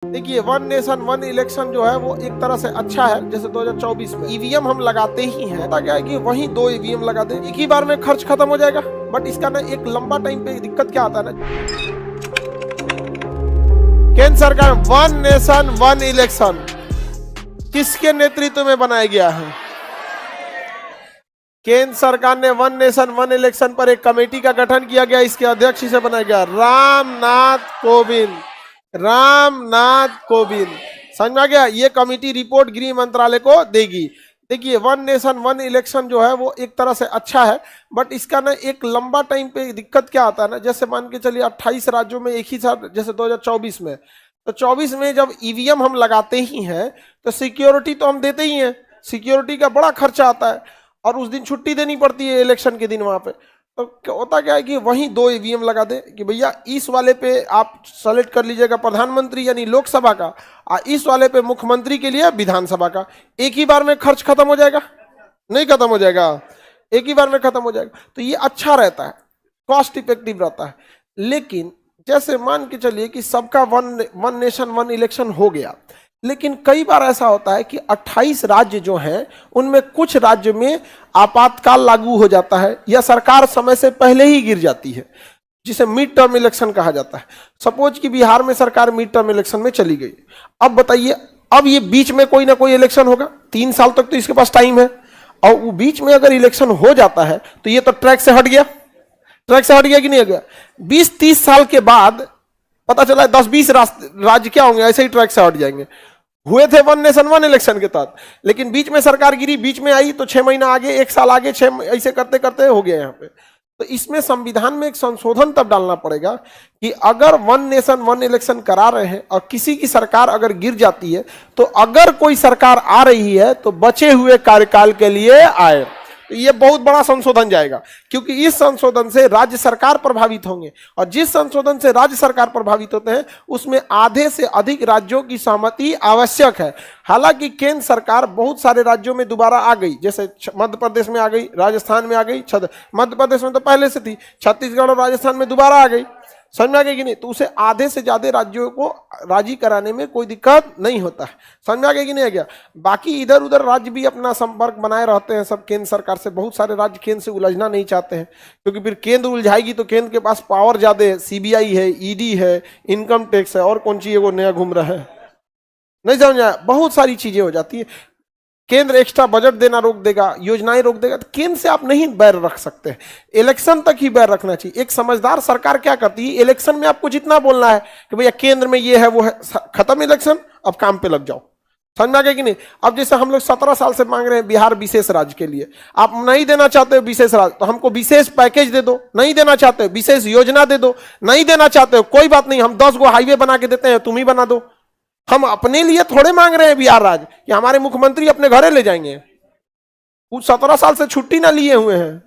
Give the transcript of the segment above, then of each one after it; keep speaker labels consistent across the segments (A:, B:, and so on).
A: देखिए, one nation one election जो है वो एक तरह से अच्छा है। जैसे 2024 में ईवीएम हम लगाते ही हैं, पता क्या है कि वहीं 2 ईवीएम लगा दे, एक ही बार में खर्च खत्म हो जाएगा। बट इसका ना एक लंबा टाइम पे दिक्कत क्या आता है ना, केंद्र सरकार वन नेशन वन इलेक्शन किसके नेतृत्व में बनाया गया है? केंद्र सरकार ने वन नेशन वन इलेक्शन पर एक कमेटी का गठन किया गया। इसके अध्यक्ष से बनाया गया रामनाथ कोविंद। रामनाथ कोविंद, समझ में आ गया? ये कमेटी रिपोर्ट गृह मंत्रालय को देगी। देखिए, वन नेशन वन इलेक्शन जो है वो एक तरह से अच्छा है। बट इसका ना एक लंबा टाइम पे दिक्कत क्या आता है ना, जैसे मान के चलिए 28 राज्यों में एक ही साथ, जैसे 2024 में, तो 24 में जब ईवीएम हम लगाते ही हैं तो सिक्योरिटी तो हम देते ही हैं, सिक्योरिटी का बड़ा खर्चा आता है और उस दिन छुट्टी देनी पड़ती है इलेक्शन के दिन वहां पे। तो होता क्या है कि वहीं 2 ईवीएम लगा दे कि भैया इस वाले पे आप सेलेक्ट कर लीजिएगा प्रधानमंत्री यानी लोकसभा का, और इस वाले पे मुख्यमंत्री के लिए विधानसभा का। एक ही बार में खर्च खत्म हो जाएगा? नहीं खत्म हो जाएगा, एक ही बार में खत्म हो जाएगा। तो ये अच्छा रहता है, कॉस्ट इफेक्टिव रहता है। लेकिन जैसे मान के चलिए कि सबका वन नेशन वन इलेक्शन हो गया, लेकिन कई बार ऐसा होता है कि 28 राज्य जो हैं उनमें कुछ राज्य में आपातकाल लागू हो जाता है या सरकार समय से पहले ही गिर जाती है, जिसे मिड टर्म इलेक्शन कहा जाता है। सपोज कि बिहार में सरकार मिड टर्म इलेक्शन में चली गई। अब बताइए, अब ये बीच में कोई ना कोई इलेक्शन होगा, 3 साल तक तो इसके पास टाइम है, और वो बीच में अगर इलेक्शन हो जाता है तो ये तो ट्रैक से हट गया। ट्रैक से हट गया कि नहीं हट गया? 20-30 साल के बाद पता चला 10-20 राज्य क्या होंगे, ऐसे ही ट्रैक से हट जाएंगे। हुए थे वन नेशन वन इलेक्शन के तहत, लेकिन बीच में सरकार गिरी, बीच में आई तो 6 महीना आगे, 1 साल आगे, 6 ऐसे करते करते हो गया यहाँ पे। तो इसमें संविधान में एक संशोधन तब डालना पड़ेगा कि अगर वन नेशन वन इलेक्शन करा रहे हैं और किसी की सरकार अगर गिर जाती है, तो अगर कोई सरकार आ रही है तो बचे हुए कार्यकाल के लिए आए। तो ये बहुत बड़ा संशोधन जाएगा, क्योंकि इस संशोधन से राज्य सरकार प्रभावित होंगे, और जिस संशोधन से राज्य सरकार प्रभावित होते हैं उसमें आधे से अधिक राज्यों की सहमति आवश्यक है। हालांकि केंद्र सरकार बहुत सारे राज्यों में दोबारा आ गई, जैसे मध्य प्रदेश में आ गई, राजस्थान में आ गई, मध्य प्रदेश में तो पहले से थी, छत्तीसगढ़ और राजस्थान में दोबारा आ गई। समझ में आ गया कि नहीं? तो उसे आधे से ज्यादा राज्यों को राजी कराने में कोई दिक्कत नहीं होता है। समझ में आ गया कि नहीं आ गया? बाकी इधर उधर राज्य भी अपना संपर्क बनाए रहते हैं सब केंद्र सरकार से। बहुत सारे राज्य केंद्र से उलझना नहीं चाहते हैं, क्योंकि फिर केंद्र उलझाएगी तो केंद्र के पास पावर ज्यादा है, सीबीआई है, ईडी है, इनकम टैक्स है, और कौन सी वो नया घूम रहा है, नहीं समझ आया? बहुत सारी चीजें हो जाती है। केंद्र एक्स्ट्रा बजट देना रोक देगा, योजनाएं रोक देगा, तो केंद्र से आप नहीं बैर रख सकते। इलेक्शन तक ही बैर रखना चाहिए। एक समझदार सरकार क्या करती है, इलेक्शन में आपको जितना बोलना है कि भैया केंद्र में ये है वो है, खत्म इलेक्शन, अब काम पे लग जाओ। समझ में आ गया कि नहीं? अब जैसे हम लोग 17 साल से मांग रहे हैं बिहार विशेष राज्य के लिए, आप नहीं देना चाहते हो विशेष राज्य, तो हमको विशेष पैकेज दे दो। नहीं देना चाहते हो विशेष योजना दे दो। नहीं देना चाहते हो कोई बात नहीं, हम 10 गो हाईवे बना के देते हैं, तुम ही बना दो। हम अपने लिए थोड़े मांग रहे हैं बिहार राज्य कि हमारे मुख्यमंत्री अपने घरे ले जाएंगे। कुछ 17 साल से छुट्टी ना लिए हुए हैं।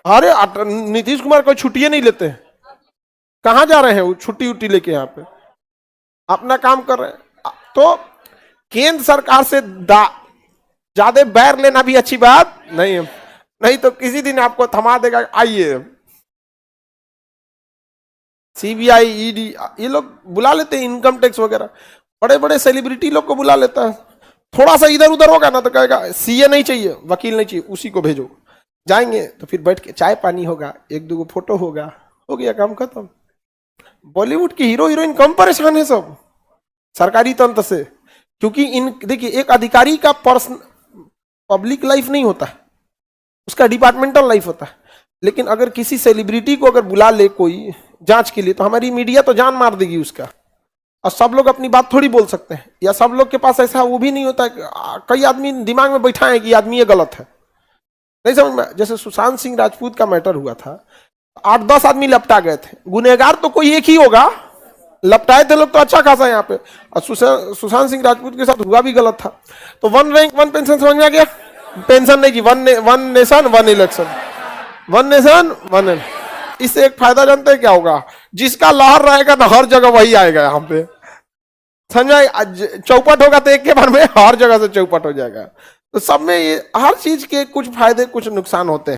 A: अरे नीतीश कुमार कोई छुट्टियां नहीं लेते हैं, कहां जा रहे हैं वो छुट्टी उट्टी लेके? यहाँ पे अपना काम कर रहे हैं। तो केंद्र सरकार से ज्यादा बैर लेना भी अच्छी बात नहीं है, नहीं तो किसी दिन आपको थमा देगा। आइए, सीबीआई, ईडी, ये लोग बुला लेते हैं, इनकम टैक्स वगैरह, बड़े बड़े सेलिब्रिटी लोग को बुला लेता है। थोड़ा सा इधर उधर होगा ना तो कहेगा सीए नहीं चाहिए, वकील नहीं चाहिए, उसी को भेजो। जाएंगे तो फिर बैठ के चाय पानी होगा, 1-2 फोटो होगा, हो गया काम खत्म। बॉलीवुड की हीरो हीरोइन कम परेशान है सब सरकारी तंत्र से, क्योंकि इन देखिए एक अधिकारी का पर्सनल पब्लिक लाइफ नहीं होता है, उसका डिपार्टमेंटल लाइफ होता है। लेकिन अगर किसी सेलिब्रिटी को अगर बुला ले कोई जांच के लिए, तो हमारी मीडिया तो जान मार देगी उसका, और सब लोग अपनी बात थोड़ी बोल सकते हैं, या सब लोग के पास ऐसा वो भी नहीं होता है। कई आदमी दिमाग में बैठा है कि आदमी ये गलत है, नहीं समझ में? जैसे सुशांत सिंह राजपूत का मैटर हुआ था, 8-10 आदमी लपटा गए थे, गुनहगार तो कोई एक ही होगा, लपटाए थे लोग तो अच्छा खासा यहाँ पे, और सुशांत सिंह राजपूत के साथ हुआ भी गलत था। तो 1 रैंक 1 पेंशन समझ में आ गया? पेंशन नहीं जी, one nation one election, one nation one. इससे एक फायदा जानते हैं क्या होगा? जिसका लहर रहेगा ना हर जगह वही आएगा यहाँ पे। समझ? चौपट होगा तो एक के बार में हर जगह से चौपट हो जाएगा। तो सब में ये हर चीज के कुछ फायदे कुछ नुकसान होते हैं।